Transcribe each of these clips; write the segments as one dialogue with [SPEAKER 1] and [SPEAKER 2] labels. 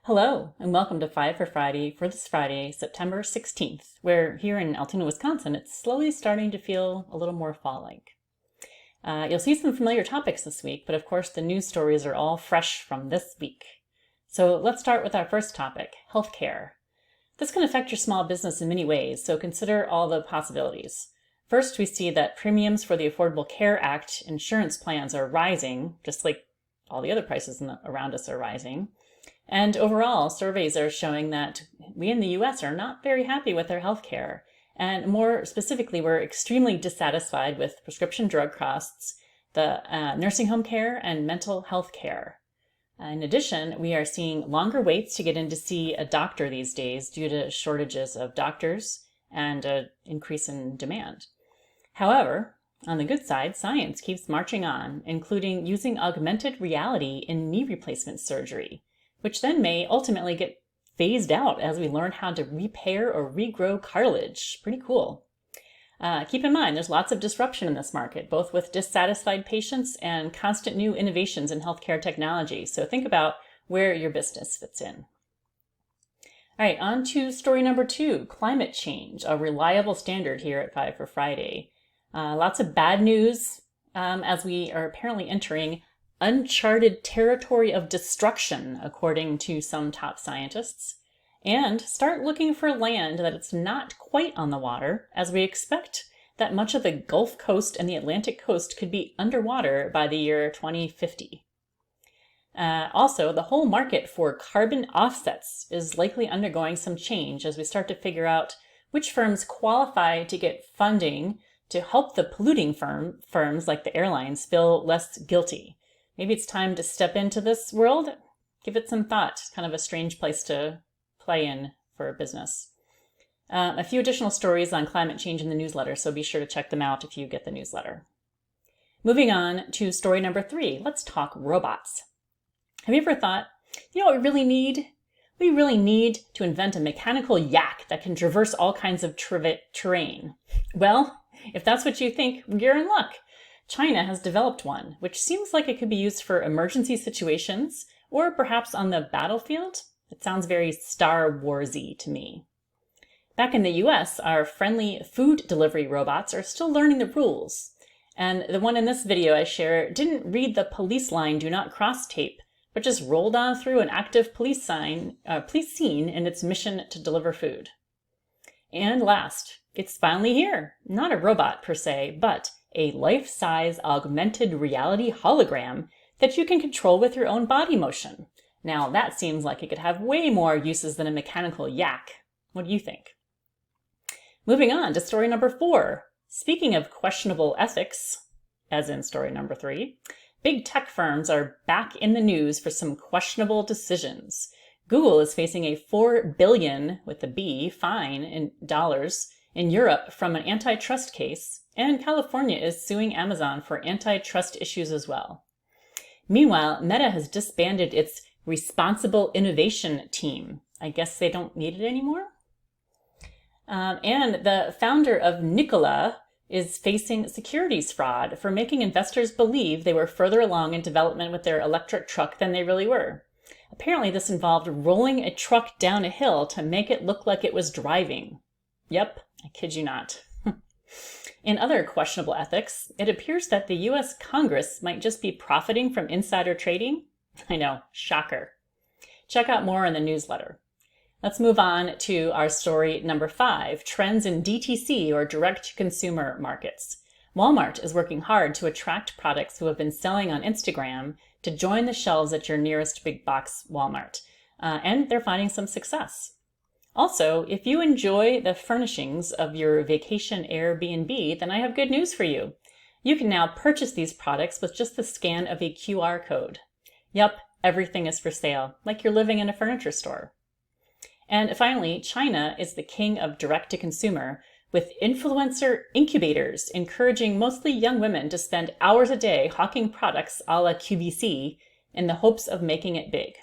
[SPEAKER 1] Hello, and welcome to 5 for Friday for this Friday, September 16th, where here in Altoona, Wisconsin, it's slowly starting to feel a little more fall-like. You'll see some familiar topics this week, but of course the news stories are all fresh from this week. So let's start with our first topic, healthcare. This can affect your small business in many ways, so consider all the possibilities. First, we see that premiums for the Affordable Care Act insurance plans are rising, just like all the other prices around us are rising. And overall, surveys are showing that we in the US are not very happy with our healthcare. And more specifically, we're extremely dissatisfied with prescription drug costs, the nursing home care, and mental health care. In addition, we are seeing longer waits to get in to see a doctor these days due to shortages of doctors and an increase in demand. However, on the good side, science keeps marching on, including using augmented reality in knee replacement surgery, which then may ultimately get phased out as we learn how to repair or regrow cartilage. Pretty cool. Keep in mind, there's lots of disruption in this market, both with dissatisfied patients and constant new innovations in healthcare technology. So think about where your business fits in. All right, on to story number 2, climate change, a reliable standard here at 5 for Friday. Lots of bad news as we are apparently entering uncharted territory of destruction, according to some top scientists, and start looking for land that it's not quite on the water, as we expect that much of the Gulf Coast and the Atlantic coast could be underwater by the year 2050. Also, the whole market for carbon offsets is likely undergoing some change as we start to figure out which firms qualify to get funding to help the polluting firms like the airlines feel less guilty. Maybe it's time to step into this world. Give it some thought. It's kind of a strange place to play in for a business. A few additional stories on climate change in the newsletter, so be sure to check them out if you get the newsletter. Moving on to story number 3, let's talk robots. Have you ever thought, what we really need? We really need to invent a mechanical yak that can traverse all kinds of terrain. Well, if that's what you think, you're in luck. China has developed one, which seems like it could be used for emergency situations or perhaps on the battlefield. It sounds very Star Wars-y to me. Back in the US, our friendly food delivery robots are still learning the rules. And the one in this video I share didn't read the police line "Do not cross" tape, but just rolled on through an active police scene in its mission to deliver food. And last, it's finally here. Not a robot per se, but a life-size augmented reality hologram that you can control with your own body motion. Now that seems like it could have way more uses than a mechanical yak. What do you think? Moving on to story number 4. Speaking of questionable ethics, as in story number 3, big tech firms are back in the news for some questionable decisions. Google is facing a $4 billion with a B fine in dollars in Europe from an antitrust case, and California is suing Amazon for antitrust issues as well. Meanwhile, Meta has disbanded its responsible innovation team. I guess they don't need it anymore? And the founder of Nikola is facing securities fraud for making investors believe they were further along in development with their electric truck than they really were. Apparently, this involved rolling a truck down a hill to make it look like it was driving. Yep, I kid you not. In other questionable ethics, it appears that the US Congress might just be profiting from insider trading. I know, shocker. Check out more in the newsletter. Let's move on to our story number 5, trends in DTC or direct-to-consumer markets. Walmart is working hard to attract products who have been selling on Instagram to join the shelves at your nearest big box Walmart, and they're finding some success. Also, if you enjoy the furnishings of your vacation Airbnb, then I have good news for you. You can now purchase these products with just the scan of a QR code. Yup, everything is for sale, like you're living in a furniture store. And finally, China is the king of direct-to-consumer, with influencer incubators encouraging mostly young women to spend hours a day hawking products a la QVC in the hopes of making it big.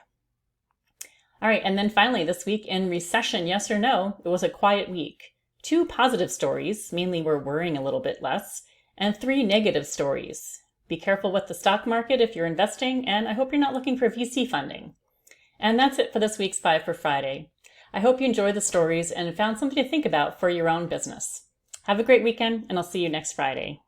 [SPEAKER 1] All right, and then finally this week in recession, yes or no, it was a quiet week. 2 positive stories, mainly we're worrying a little bit less, and 3 negative stories. Be careful with the stock market if you're investing, and I hope you're not looking for VC funding. And that's it for this week's 5 for Friday. I hope you enjoyed the stories and found something to think about for your own business. Have a great weekend, and I'll see you next Friday.